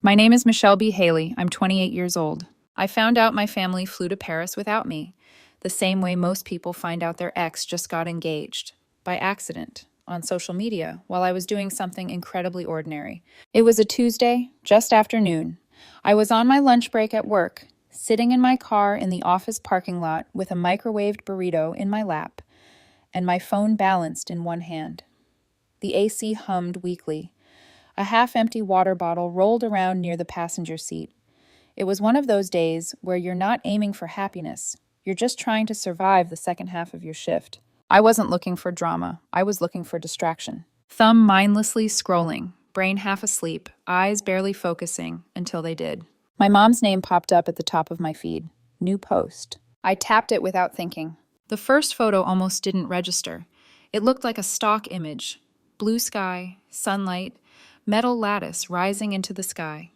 My name is Michelle B. Haley. I'm 28 years old. I found out my family flew to Paris without me, the same way most people find out their ex just got engaged, by accident, on social media, while I was doing something incredibly ordinary. It was a Tuesday, just after noon. I was on my lunch break at work, sitting in my car in the office parking lot with a microwaved burrito in my lap and my phone balanced in one hand. The AC hummed weakly. A half-empty water bottle rolled around near the passenger seat. It was one of those days where you're not aiming for happiness. You're just trying to survive the second half of your shift. I wasn't looking for drama. I was looking for distraction. Thumb mindlessly scrolling, brain half asleep, eyes barely focusing until they did. My mom's name popped up at the top of my feed. New post. I tapped it without thinking. The first photo almost didn't register. It looked like a stock image. Blue sky, sunlight, metal lattice rising into the sky.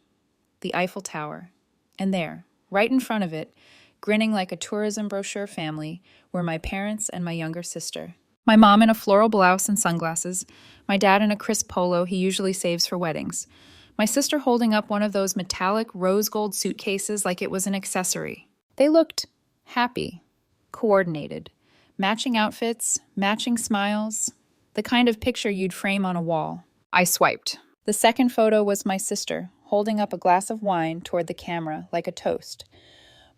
The Eiffel Tower. And there, right in front of it, grinning like a tourism brochure family, were my parents and my younger sister. My mom in a floral blouse and sunglasses, my dad in a crisp polo he usually saves for weddings, my sister holding up one of those metallic rose gold suitcases like it was an accessory. They looked happy, coordinated, matching outfits, matching smiles, the kind of picture you'd frame on a wall. I swiped. The second photo was my sister, holding up a glass of wine toward the camera like a toast.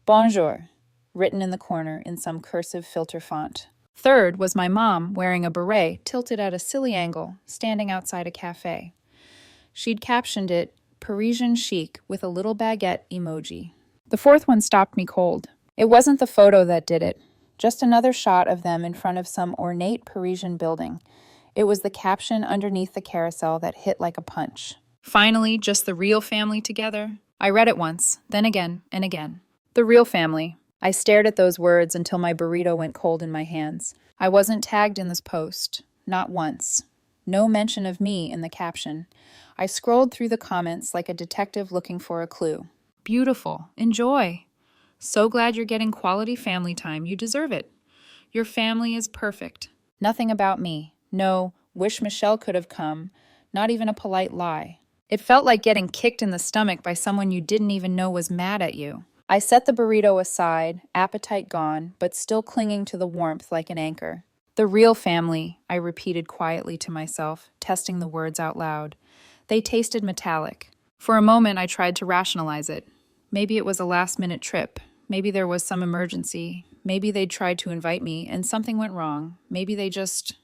Bonjour, written in the corner in some cursive filter font. Third was my mom wearing a beret tilted at a silly angle, standing outside a cafe. She'd captioned it, Parisian chic with a little baguette emoji. The fourth one stopped me cold. It wasn't the photo that did it, just another shot of them in front of some ornate Parisian building. It was the caption underneath the carousel that hit like a punch. Finally, just the real family together. I read it once, then again and again. The real family. I stared at those words until my burrito went cold in my hands. I wasn't tagged in this post. Not once. No mention of me in the caption. I scrolled through the comments like a detective looking for a clue. Beautiful. Enjoy. So glad you're getting quality family time. You deserve it. Your family is perfect. Nothing about me. No, wish Michelle could have come. Not even a polite lie. It felt like getting kicked in the stomach by someone you didn't even know was mad at you. I set the burrito aside, appetite gone, but still clinging to the warmth like an anchor. The real family, I repeated quietly to myself, testing the words out loud. They tasted metallic. For a moment, I tried to rationalize it. Maybe it was a last-minute trip. Maybe there was some emergency. Maybe they'd tried to invite me and something went wrong. Maybe they just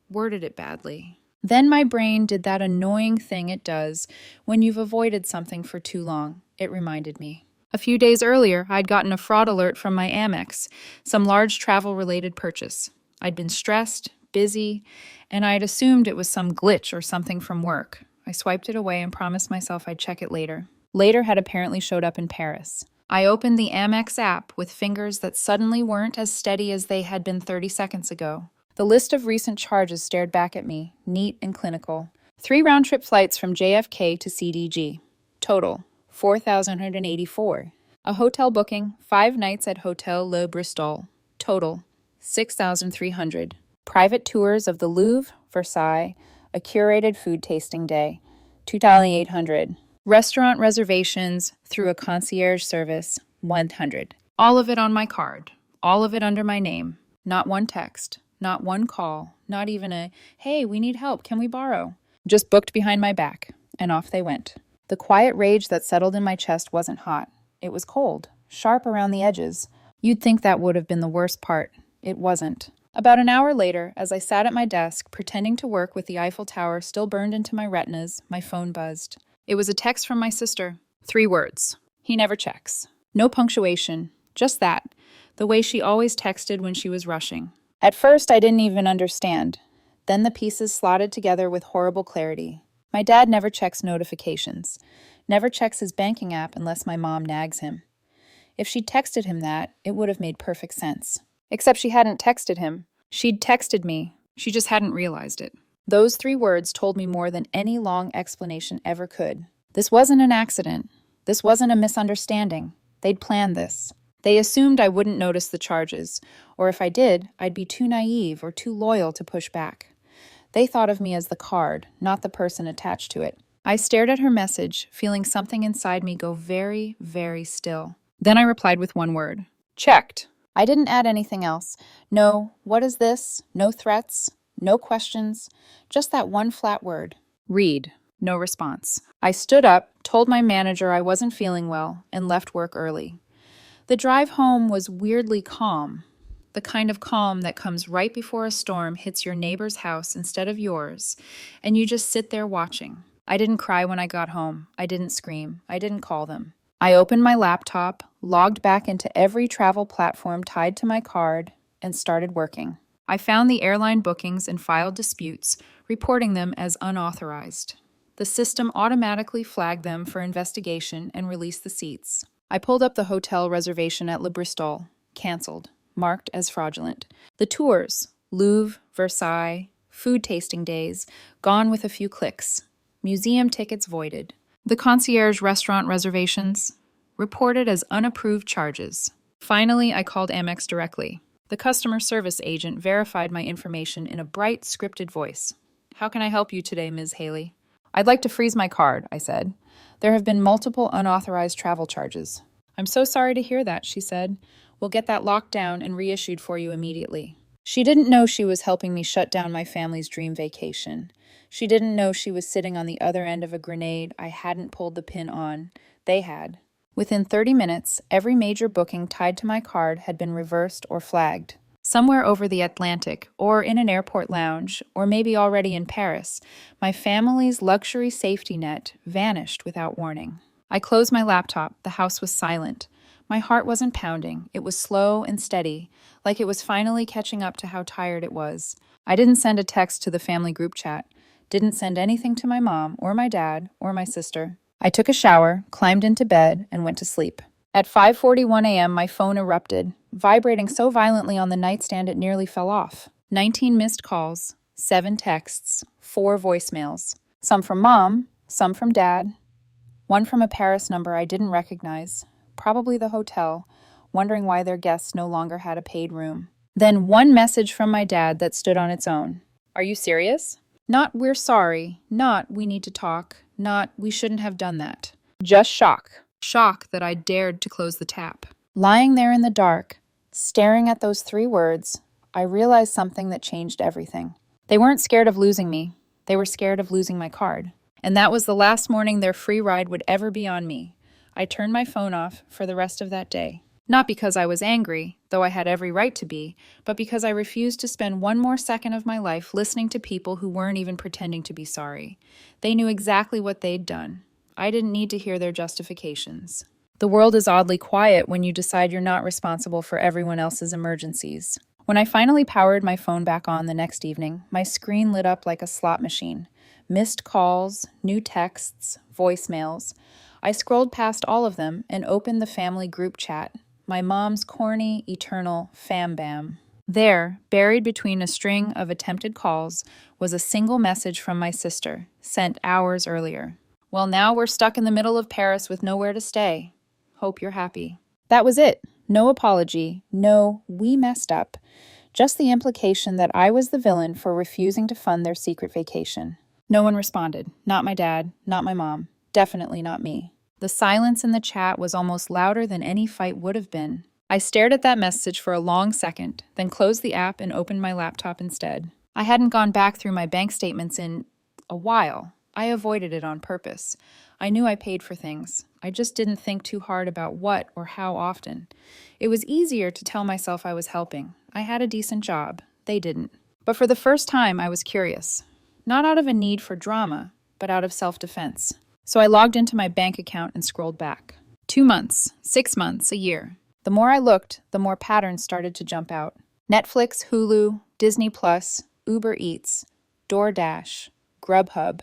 worded it badly. Then my brain did that annoying thing it does when you've avoided something for too long. It reminded me. A few days earlier, I'd gotten a fraud alert from my Amex, some large travel-related purchase. I'd been stressed, busy, and I'd assumed it was some glitch or something from work. I swiped it away and promised myself I'd check it later. Later had apparently showed up in Paris. I opened the Amex app with fingers that suddenly weren't as steady as they had been 30 seconds ago. The list of recent charges stared back at me, neat and clinical. 3 round-trip flights from JFK to CDG. Total, $4,184. A hotel booking, 5 nights at Hotel Le Bristol. Total, $6,300. Private tours of the Louvre, Versailles, a curated food tasting day, $2,800. Restaurant reservations through a concierge service, $100. All of it on my card. All of it under my name. Not one text. Not one call, not even a, hey, we need help, can we borrow? Just booked behind my back, and off they went. The quiet rage that settled in my chest wasn't hot. It was cold, sharp around the edges. You'd think that would have been the worst part. It wasn't. About an hour later, as I sat at my desk, pretending to work with the Eiffel Tower still burned into my retinas, my phone buzzed. It was a text from my sister. 3 words. He never checks. No punctuation. Just that. The way she always texted when she was rushing. At first, I didn't even understand. Then the pieces slotted together with horrible clarity. My dad never checks notifications, never checks his banking app unless my mom nags him. If she'd texted him that, it would have made perfect sense. Except she hadn't texted him. She'd texted me. She just hadn't realized it. Those 3 words told me more than any long explanation ever could. This wasn't an accident. This wasn't a misunderstanding. They'd planned this. They assumed I wouldn't notice the charges, or if I did, I'd be too naive or too loyal to push back. They thought of me as the card, not the person attached to it. I stared at her message, feeling something inside me go very, very still. Then I replied with one word. Checked. I didn't add anything else. No, what is this? No threats. No questions. Just that one flat word. Read. No response. I stood up, told my manager I wasn't feeling well, and left work early. The drive home was weirdly calm. The kind of calm that comes right before a storm hits your neighbor's house instead of yours, and you just sit there watching. I didn't cry when I got home. I didn't scream. I didn't call them. I opened my laptop, logged back into every travel platform tied to my card, and started working. I found the airline bookings and filed disputes, reporting them as unauthorized. The system automatically flagged them for investigation and released the seats. I pulled up the hotel reservation at Le Bristol, canceled, marked as fraudulent. The tours, Louvre, Versailles, food tasting days, gone with a few clicks. Museum tickets voided. The concierge restaurant reservations, reported as unapproved charges. Finally, I called Amex directly. The customer service agent verified my information in a bright, scripted voice. How can I help you today, Ms. Haley? I'd like to freeze my card, I said. There have been multiple unauthorized travel charges. I'm so sorry to hear that, she said. We'll get that locked down and reissued for you immediately. She didn't know she was helping me shut down my family's dream vacation. She didn't know she was sitting on the other end of a grenade I hadn't pulled the pin on. They had. Within 30 minutes, every major booking tied to my card had been reversed or flagged. Somewhere over the Atlantic, or in an airport lounge, or maybe already in Paris, my family's luxury safety net vanished without warning. I closed my laptop. The house was silent. My heart wasn't pounding. It was slow and steady, like it was finally catching up to how tired it was. I didn't send a text to the family group chat. Didn't send anything to my mom, or my dad, or my sister. I took a shower, climbed into bed, and went to sleep. At 5:41 a.m., my phone erupted, vibrating so violently on the nightstand it nearly fell off. 19 missed calls, 7 texts, 4 voicemails. Some from Mom, some from Dad, one from a Paris number I didn't recognize, probably the hotel, wondering why their guests no longer had a paid room. Then one message from my dad that stood on its own. Are you serious? Not we're sorry, not we need to talk, not we shouldn't have done that. Just shock. Shock that I dared to close the tap. Lying there in the dark, staring at those 3 words, I realized something that changed everything. They weren't scared of losing me. They were scared of losing my card. And that was the last morning their free ride would ever be on me. I turned my phone off for the rest of that day. Not because I was angry, though I had every right to be, but because I refused to spend one more second of my life listening to people who weren't even pretending to be sorry. They knew exactly what they'd done. I didn't need to hear their justifications. The world is oddly quiet when you decide you're not responsible for everyone else's emergencies. When I finally powered my phone back on the next evening, my screen lit up like a slot machine. Missed calls, new texts, voicemails. I scrolled past all of them and opened the family group chat. My mom's corny, eternal fam bam. There, buried between a string of attempted calls, was a single message from my sister, sent hours earlier. Well, now we're stuck in the middle of Paris with nowhere to stay. Hope you're happy. That was it. No apology. No, we messed up. Just the implication that I was the villain for refusing to fund their secret vacation. No one responded. Not my dad, not my mom. Definitely not me. The silence in the chat was almost louder than any fight would have been. I stared at that message for a long second, then closed the app and opened my laptop instead. I hadn't gone back through my bank statements in a while. I avoided it on purpose. I knew I paid for things. I just didn't think too hard about what or how often. It was easier to tell myself I was helping. I had a decent job. They didn't. But for the first time, I was curious. Not out of a need for drama, but out of self-defense. So I logged into my bank account and scrolled back. 2 months, 6 months, a year. The more I looked, the more patterns started to jump out. Netflix, Hulu, Disney+, Uber Eats, DoorDash, Grubhub,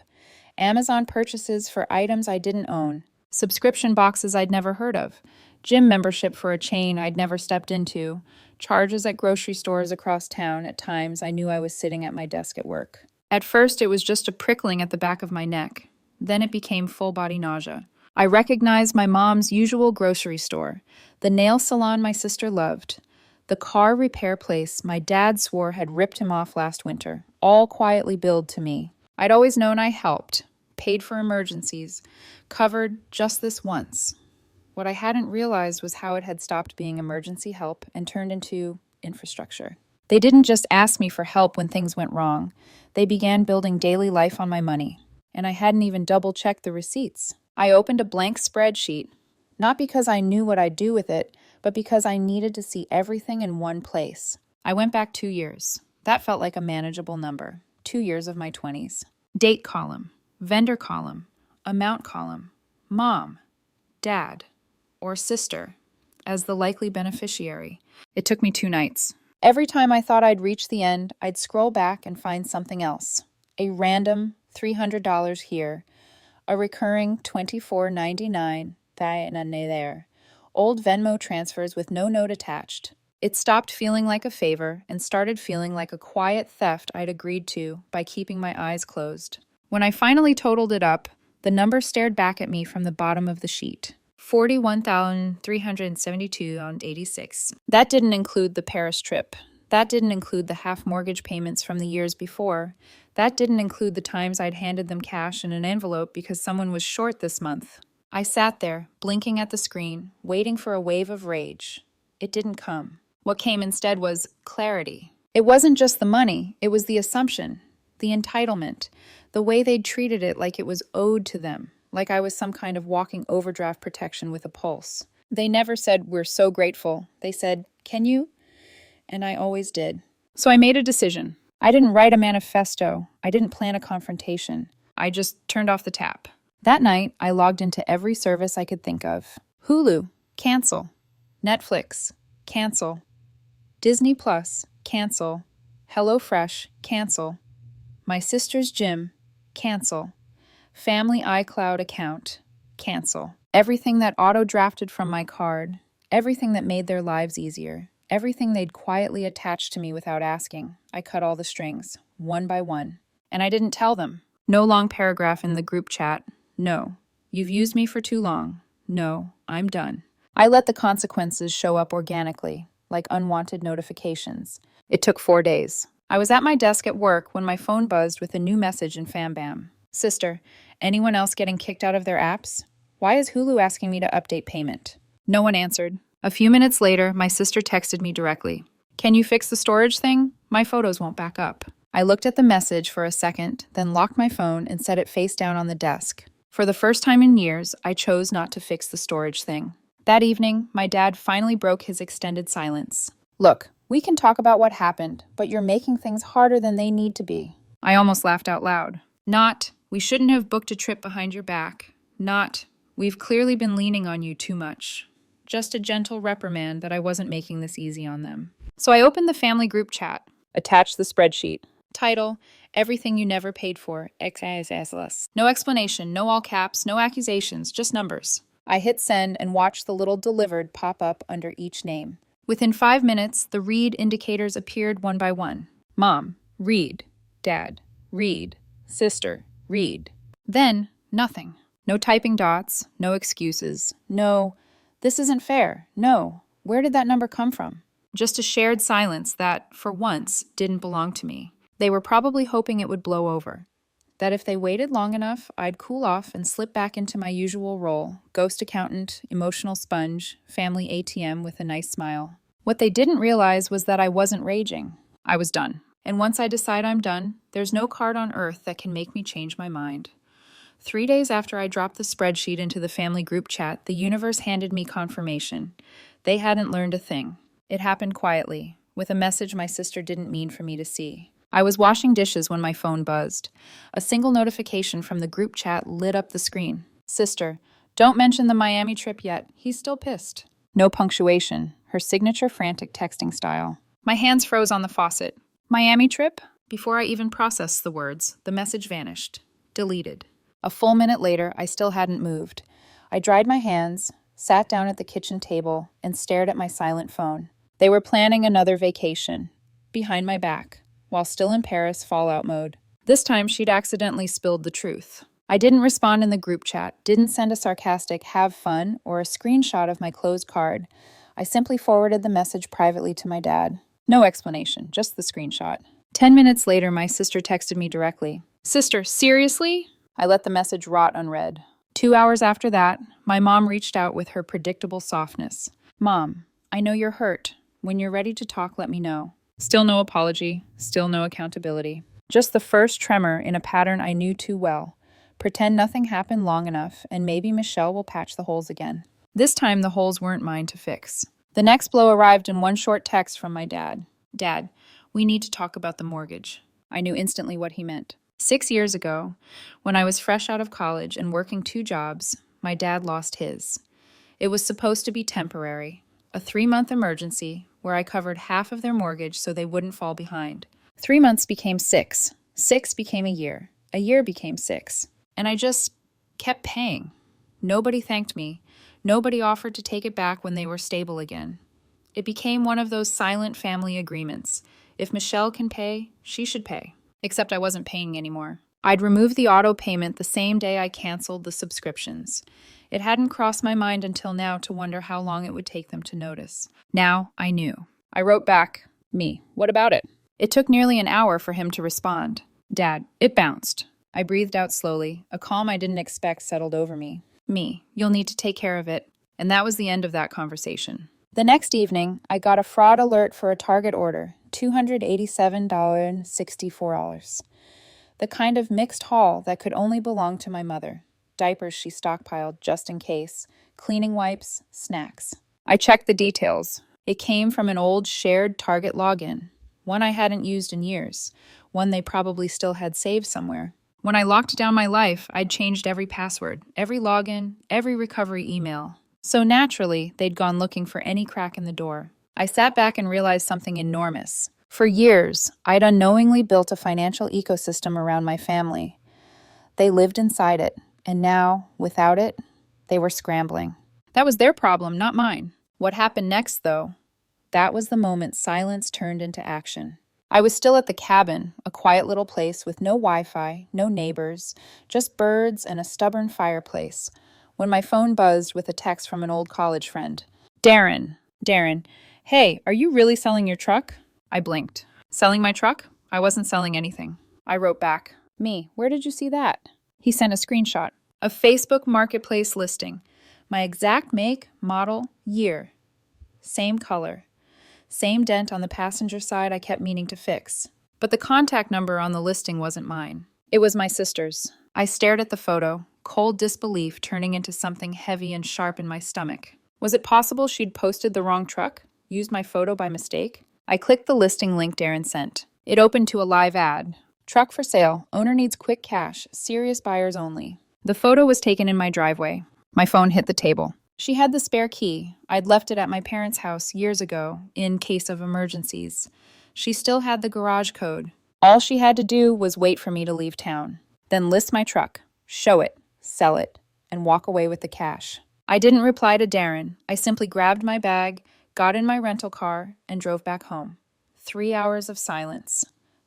Amazon purchases for items I didn't own, subscription boxes I'd never heard of, gym membership for a chain I'd never stepped into, charges at grocery stores across town at times I knew I was sitting at my desk at work. At first, it was just a prickling at the back of my neck. Then it became full-body nausea. I recognized my mom's usual grocery store, the nail salon my sister loved, the car repair place my dad swore had ripped him off last winter, all quietly billed to me. I'd always known I helped, paid for emergencies, covered just this once. What I hadn't realized was how it had stopped being emergency help and turned into infrastructure. They didn't just ask me for help when things went wrong. They began building daily life on my money, and I hadn't even double-checked the receipts. I opened a blank spreadsheet, not because I knew what I'd do with it, but because I needed to see everything in one place. I went back 2 years. That felt like a manageable number. 2 years of my 20s. Date column, vendor column, amount column, mom, dad, or sister as the likely beneficiary. It took me 2 nights. Every time I thought I'd reach the end, I'd scroll back and find something else. A random $300 here, a recurring $24.99 there, old Venmo transfers with no note attached. It stopped feeling like a favor and started feeling like a quiet theft I'd agreed to by keeping my eyes closed. When I finally totaled it up, the number stared back at me from the bottom of the sheet. $41,372.86. That didn't include the Paris trip. That didn't include the half mortgage payments from the years before. That didn't include the times I'd handed them cash in an envelope because someone was short this month. I sat there, blinking at the screen, waiting for a wave of rage. It didn't come. What came instead was clarity. It wasn't just the money, it was the assumption, the entitlement, the way they'd treated it like it was owed to them. Like I was some kind of walking overdraft protection with a pulse. They never said, "We're so grateful." They said, "Can you?" And I always did. So I made a decision. I didn't write a manifesto. I didn't plan a confrontation. I just turned off the tap. That night, I logged into every service I could think of. Hulu, cancel. Netflix, cancel. Disney Plus, cancel. HelloFresh, cancel. My sister's gym, cancel. Family iCloud account, cancel. Everything that auto-drafted from my card, everything that made their lives easier, everything they'd quietly attached to me without asking, I cut all the strings, one by one. And I didn't tell them. No long paragraph in the group chat. No. You've used me for too long. No, I'm done. I let the consequences show up organically, like unwanted notifications. It took 4 days. I was at my desk at work when my phone buzzed with a new message in FamBam. Sister, anyone else getting kicked out of their apps? Why is Hulu asking me to update payment? No one answered. A few minutes later, my sister texted me directly. Can you fix the storage thing? My photos won't back up. I looked at the message for a second, then locked my phone and set it face down on the desk. For the first time in years, I chose not to fix the storage thing. That evening, my dad finally broke his extended silence. Look, we can talk about what happened, but you're making things harder than they need to be. I almost laughed out loud. Not, we shouldn't have booked a trip behind your back. Not, we've clearly been leaning on you too much. Just a gentle reprimand that I wasn't making this easy on them. So I opened the family group chat. Attached the spreadsheet. Title, Everything You Never Paid For, XSS. No explanation, no all caps, no accusations, just numbers. I hit send and watched the little delivered pop up under each name. Within 5 minutes, the read indicators appeared one by one. Mom, read. Dad, read. Sister, read. Then, nothing. No typing dots, no excuses. No, this isn't fair. No, where did that number come from? Just a shared silence that, for once, didn't belong to me. They were probably hoping it would blow over. That if they waited long enough, I'd cool off and slip back into my usual role, ghost accountant, emotional sponge, family ATM with a nice smile. What they didn't realize was that I wasn't raging. I was done. And once I decide I'm done, there's no card on earth that can make me change my mind. 3 days after I dropped the spreadsheet into the family group chat, the universe handed me confirmation. They hadn't learned a thing. It happened quietly, with a message my sister didn't mean for me to see. I was washing dishes when my phone buzzed. A single notification from the group chat lit up the screen. Sister, don't mention the Miami trip yet. He's still pissed. No punctuation, her signature frantic texting style. My hands froze on the faucet. Miami trip? Before I even processed the words, the message vanished. Deleted. A full minute later, I still hadn't moved. I dried my hands, sat down at the kitchen table, and stared at my silent phone. They were planning another vacation. Behind my back. While still in Paris fallout mode. This time, she'd accidentally spilled the truth. I didn't respond in the group chat, didn't send a sarcastic "have fun" or a screenshot of my closed card. I simply forwarded the message privately to my dad. No explanation, just the screenshot. 10 minutes later, my sister texted me directly. Sister, seriously? I let the message rot unread. 2 hours after that, my mom reached out with her predictable softness. Mom, I know you're hurt. When you're ready to talk, let me know. Still no apology, still no accountability. Just the first tremor in a pattern I knew too well. Pretend nothing happened long enough, and maybe Michelle will patch the holes again. This time, the holes weren't mine to fix. The next blow arrived in one short text from my dad. Dad, we need to talk about the mortgage. I knew instantly what he meant. 6 years ago, when I was fresh out of college and working 2 jobs, my dad lost his. It was supposed to be temporary, a 3-month emergency where I covered half of their mortgage so they wouldn't fall behind. 3 months became 6. 6 became a year became 6. And I just kept paying. Nobody thanked me. Nobody offered to take it back when they were stable again. It became one of those silent family agreements. If Michelle can pay, she should pay. Except I wasn't paying anymore. I'd remove the auto payment the same day I canceled the subscriptions. It hadn't crossed my mind until now to wonder how long it would take them to notice. Now I knew. I wrote back, "Me, what about it?" It took nearly an hour for him to respond. "Dad, it bounced." I breathed out slowly. A calm I didn't expect settled over me. "Me, you'll need to take care of it." And that was the end of that conversation. The next evening, I got a fraud alert for a Target order, $287.64. The kind of mixed haul that could only belong to my mother. Diapers she stockpiled just in case, cleaning wipes, snacks. I checked the details. It came from an old shared Target login, one I hadn't used in years, one they probably still had saved somewhere. When I locked down my life, I'd changed every password, every login, every recovery email. So naturally, they'd gone looking for any crack in the door. I sat back and realized something enormous. For years, I'd unknowingly built a financial ecosystem around my family. They lived inside it, and now, without it, they were scrambling. That was their problem, not mine. What happened next, though? That was the moment silence turned into action. I was still at the cabin, a quiet little place with no Wi-Fi, no neighbors, just birds and a stubborn fireplace, when my phone buzzed with a text from an old college friend. Darren, hey, are you really selling your truck? I blinked. Selling my truck? I wasn't selling anything. I wrote back, "Me, where did you see that?" He sent a screenshot. A Facebook Marketplace listing. My exact make, model, year. Same color. Same dent on the passenger side I kept meaning to fix. But the contact number on the listing wasn't mine. It was my sister's. I stared at the photo, cold disbelief turning into something heavy and sharp in my stomach. Was it possible she'd posted the wrong truck? Used my photo by mistake? I clicked the listing link Darren sent. It opened to a live ad. Truck for sale. Owner needs quick cash. Serious buyers only. The photo was taken in my driveway. My phone hit the table. She had the spare key. I'd left it at my parents' house years ago, in case of emergencies. She still had the garage code. All she had to do was wait for me to leave town. Then list my truck, show it, sell it, and walk away with the cash. I didn't reply to Darren. I simply grabbed my bag, got in my rental car, and drove back home. 3 hours of silence.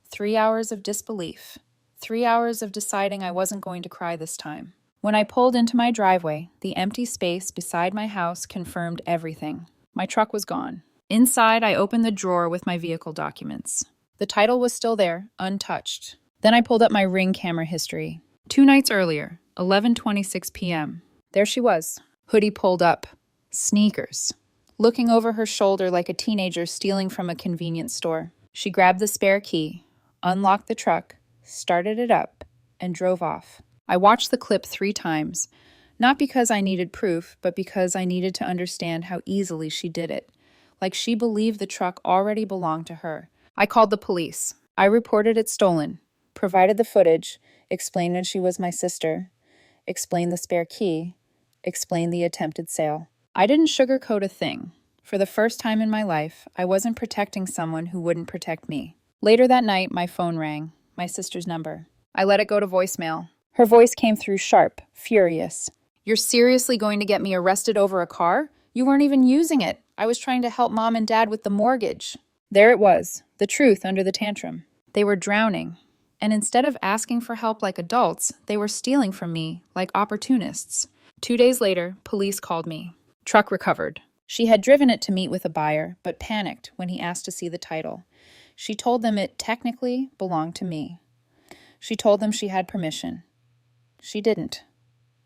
3 hours of disbelief. 3 hours of deciding I wasn't going to cry this time. When I pulled into my driveway, the empty space beside my house confirmed everything. My truck was gone. Inside, I opened the drawer with my vehicle documents. The title was still there, untouched. Then I pulled up my Ring camera history. 2 nights earlier, 11:26 p.m. There she was, hoodie pulled up, sneakers, looking over her shoulder like a teenager stealing from a convenience store. She grabbed the spare key, unlocked the truck, started it up, and drove off. I watched the clip 3 times, not because I needed proof, but because I needed to understand how easily she did it. Like she believed the truck already belonged to her. I called the police. I reported it stolen, provided the footage, explained that she was my sister, explained the spare key, explained the attempted sale. I didn't sugarcoat a thing. For the first time in my life, I wasn't protecting someone who wouldn't protect me. Later that night, my phone rang, my sister's number. I let it go to voicemail. Her voice came through sharp, furious. "You're seriously going to get me arrested over a car? You weren't even using it. I was trying to help Mom and Dad with the mortgage." There it was, the truth under the tantrum. They were drowning. And instead of asking for help like adults, they were stealing from me like opportunists. 2 days later, police called me. Truck recovered. She had driven it to meet with a buyer, but panicked when he asked to see the title. She told them it technically belonged to me. She told them she had permission. She didn't.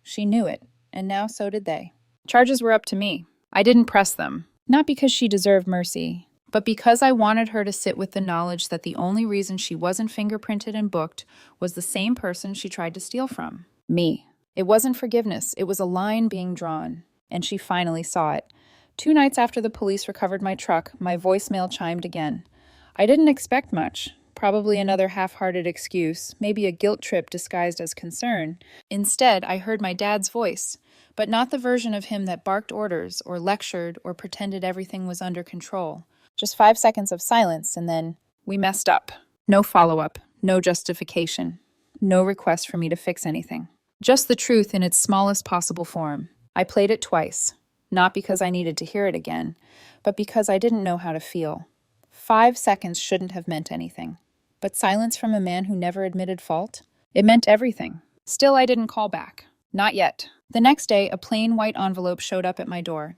She knew it, and now so did they. Charges were up to me. I didn't press them, not because she deserved mercy, but because I wanted her to sit with the knowledge that the only reason she wasn't fingerprinted and booked was the same person she tried to steal from. Me. It wasn't forgiveness, it was a line being drawn, and she finally saw it. 2 nights after the police recovered my truck, my voicemail chimed again. I didn't expect much. Probably another half-hearted excuse, maybe a guilt trip disguised as concern. Instead, I heard my dad's voice, but not the version of him that barked orders or lectured or pretended everything was under control. Just 5 seconds of silence, and then, we messed up. No follow-up, no justification, no request for me to fix anything. Just the truth in its smallest possible form. I played it twice, not because I needed to hear it again, but because I didn't know how to feel. 5 seconds shouldn't have meant anything. But silence from a man who never admitted fault? It meant everything. Still, I didn't call back. Not yet. The next day, a plain white envelope showed up at my door.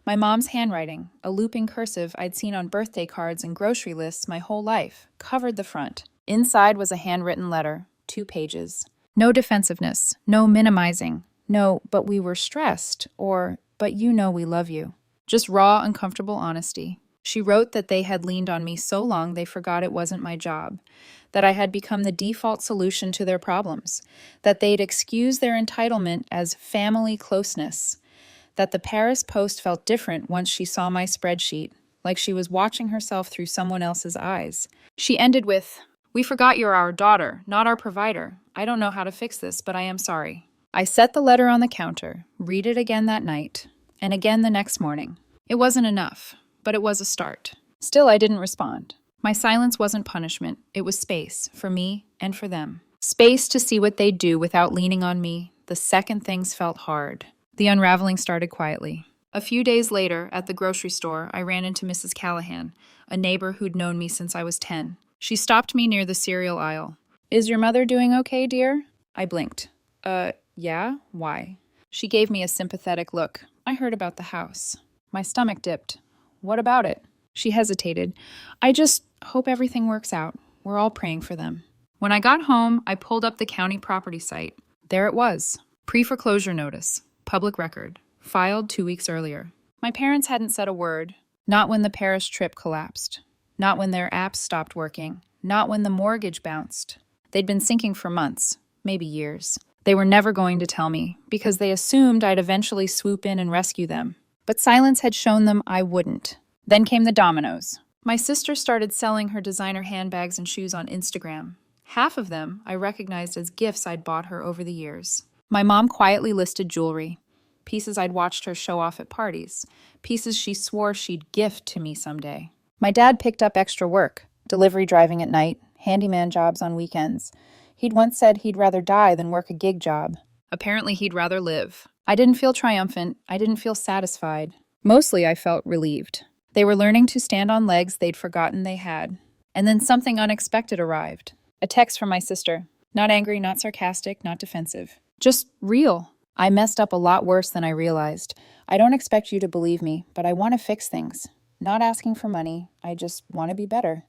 My mom's handwriting, a looping cursive I'd seen on birthday cards and grocery lists my whole life, covered the front. Inside was a handwritten letter, 2 pages. No defensiveness, no minimizing, no, but we were stressed, or, but you know we love you. Just raw, uncomfortable honesty. She wrote that they had leaned on me so long they forgot it wasn't my job, that I had become the default solution to their problems, that they'd excuse their entitlement as family closeness, that the Paris Post felt different once she saw my spreadsheet, like she was watching herself through someone else's eyes. She ended with, "We forgot you're our daughter, not our provider. I don't know how to fix this, but I am sorry." I set the letter on the counter, read it again that night, and again the next morning. It wasn't enough, but it was a start. Still, I didn't respond. My silence wasn't punishment. It was space, for me and for them. Space to see what they'd do without leaning on me the second things felt hard. The unraveling started quietly. A few days later, at the grocery store, I ran into Mrs. Callahan, a neighbor who'd known me since I was 10. She stopped me near the cereal aisle. "Is your mother doing okay, dear?" I blinked. Yeah? Why?" She gave me a sympathetic look. "I heard about the house." My stomach dipped. "What about it?" She hesitated. "I just hope everything works out. We're all praying for them." When I got home, I pulled up the county property site. There it was. Pre-foreclosure notice. Public record. Filed 2 weeks earlier. My parents hadn't said a word. Not when the Paris trip collapsed. Not when their apps stopped working. Not when the mortgage bounced. They'd been sinking for months, maybe years. They were never going to tell me, because they assumed I'd eventually swoop in and rescue them. But silence had shown them I wouldn't. Then came the dominoes. My sister started selling her designer handbags and shoes on Instagram. Half of them I recognized as gifts I'd bought her over the years. My mom quietly listed jewelry, pieces I'd watched her show off at parties, pieces she swore she'd gift to me someday. My dad picked up extra work, delivery driving at night, handyman jobs on weekends. He'd once said he'd rather die than work a gig job. Apparently he'd rather live. I didn't feel triumphant. I didn't feel satisfied. Mostly I felt relieved. They were learning to stand on legs they'd forgotten they had. And then something unexpected arrived. A text from my sister. Not angry, not sarcastic, not defensive. Just real. "I messed up a lot worse than I realized. I don't expect you to believe me, but I want to fix things. Not asking for money. I just want to be better."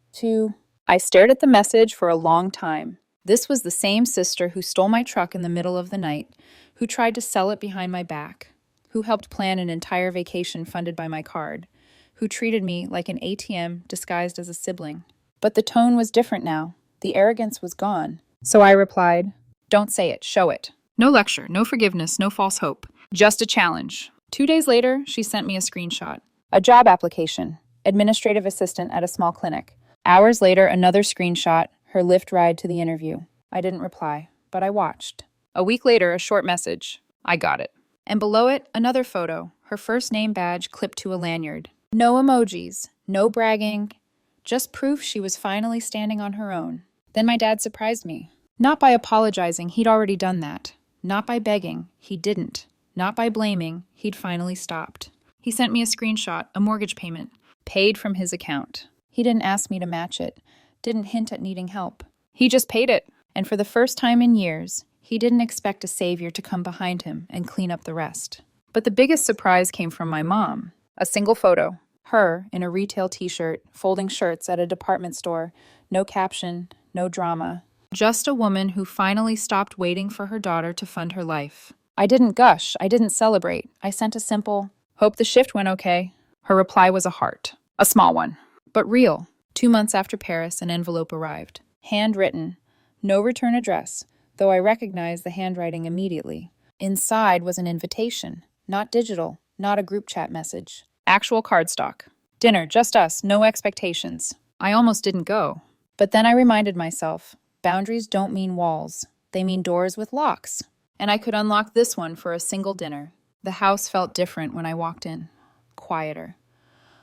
I stared at the message for a long time. This was the same sister who stole my truck in the middle of the night, who tried to sell it behind my back, who helped plan an entire vacation funded by my card, who treated me like an ATM disguised as a sibling. But the tone was different now. The arrogance was gone. So I replied, "Don't say it, show it." No lecture, no forgiveness, no false hope. Just a challenge. 2 days later, she sent me a screenshot. A job application. Administrative assistant at a small clinic. Hours later, another screenshot, her Lyft ride to the interview. I didn't reply, but I watched. A week later, a short message. I got it. And below it, another photo, her first name badge clipped to a lanyard. No emojis, no bragging, just proof she was finally standing on her own. Then my dad surprised me. Not by apologizing, he'd already done that. Not by begging, he didn't. Not by blaming, he'd finally stopped. He sent me a screenshot, a mortgage payment, paid from his account. He didn't ask me to match it, didn't hint at needing help. He just paid it, and for the first time in years, he didn't expect a savior to come behind him and clean up the rest. But the biggest surprise came from my mom. A single photo, her in a retail t-shirt, folding shirts at a department store, no caption, no drama, Just a woman who finally stopped waiting for her daughter to fund her life. I didn't gush. I didn't celebrate. I sent a simple, "Hope the shift went okay." Her reply was a heart. A small one, but real. 2 months after Paris, an envelope arrived. Handwritten. No return address, though I recognized the handwriting immediately. Inside was an invitation. Not digital, not a group chat message. Actual cardstock. Dinner, just us, no expectations. I almost didn't go. But then I reminded myself, boundaries don't mean walls. They mean doors with locks. And I could unlock this one for a single dinner. The house felt different when I walked in. Quieter.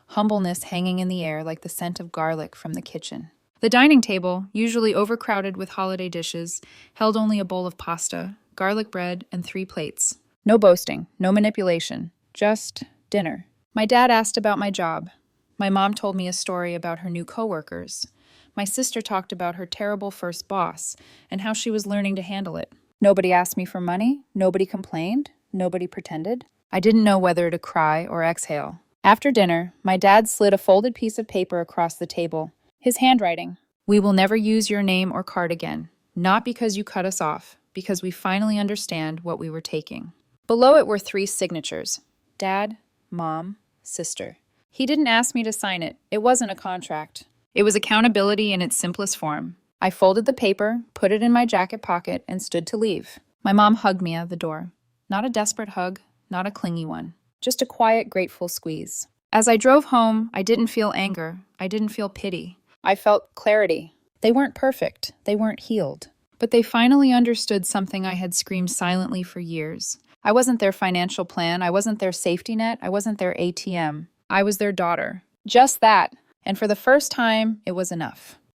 Humbleness hanging in the air like the scent of garlic from the kitchen. The dining table, usually overcrowded with holiday dishes, held only a bowl of pasta, garlic bread, and 3 plates. No boasting, no manipulation, just dinner. My dad asked about my job. My mom told me a story about her new coworkers. My sister talked about her terrible first boss and how she was learning to handle it. Nobody asked me for money, nobody complained, nobody pretended. I didn't know whether to cry or exhale. After dinner, my dad slid a folded piece of paper across the table. His handwriting. "We will never use your name or card again. Not because you cut us off, because we finally understand what we were taking." Below it were 3 signatures. Dad, Mom, Sister. He didn't ask me to sign it. It wasn't a contract. It was accountability in its simplest form. I folded the paper, put it in my jacket pocket, and stood to leave. My mom hugged me out the door. Not a desperate hug, not a clingy one. Just a quiet, grateful squeeze. As I drove home, I didn't feel anger. I didn't feel pity. I felt clarity. They weren't perfect. They weren't healed. But they finally understood something I had screamed silently for years. I wasn't their financial plan. I wasn't their safety net. I wasn't their ATM. I was their daughter. Just that. And for the first time, it was enough.